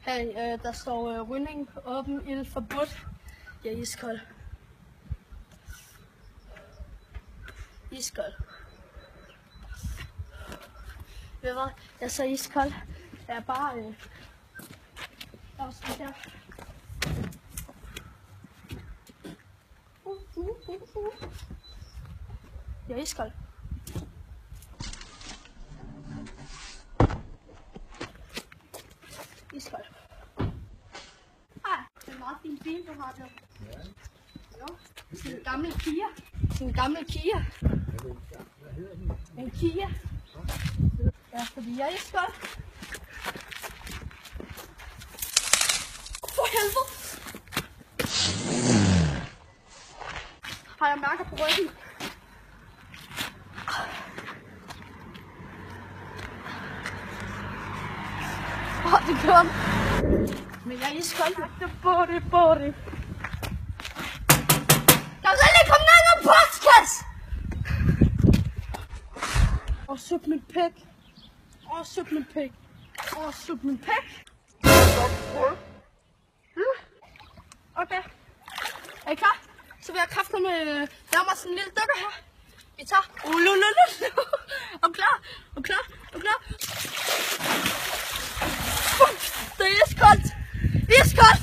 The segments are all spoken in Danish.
Hey, der står rygning, åben ild forbudt. Jeg er iskold. Iskold. Ved du hvad? Jeg er så iskold. Jeg er bare... Jeg er sådan der. Jeg er iskold. Iskold. Det er en meget fin bil, du har der. Ja. Jo. Sådan en gammel Kia. Sådan en gammel Kia. Hvad hedder den? En Kia. Ja, fordi jeg er iskold. For helvede! Har jeg mærker på ryggen? Det kom. Men jeg er iskold. Body. Der er ikke kommet noget podcast! Sup min pæk. Sup min pæk. Sup min pæk. Okay. Er I klar? Så vil jeg kraftedeme lave mig sådan en lille dukke her. Vi tager. Er klar? Det er iskoldt! Iskoldt!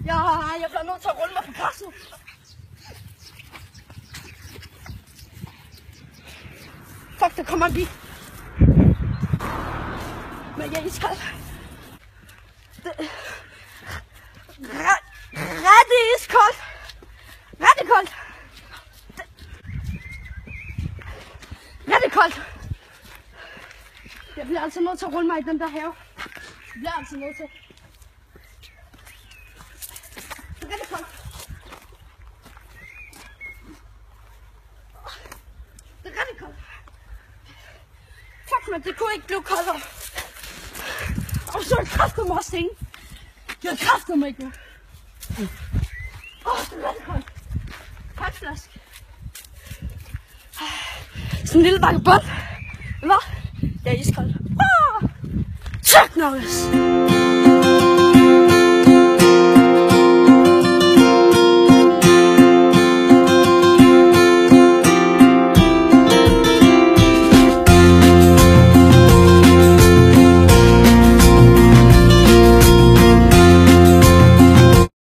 Ja, jeg bliver nødt til at rulle mig på kassen. Fuck, der kommer en bil. Men jeg er iskold. Rigtig iskoldt. Rigtig koldt. Rigtig koldt. Jeg bliver altså nødt til at rulle mig i den der have. Jeg bliver altså nødt til. Det er rigtig koldt. Det er rigtig koldt. Fuck man, det kunne ikke blive koldere. Og så kræfter mig også ingen. Jeg kræfter mig ikke nu. Det er rigtig koldt. Patflask. Sådan en lille bakke bold. Hvad? Jeg er iskold. Chuck Norris.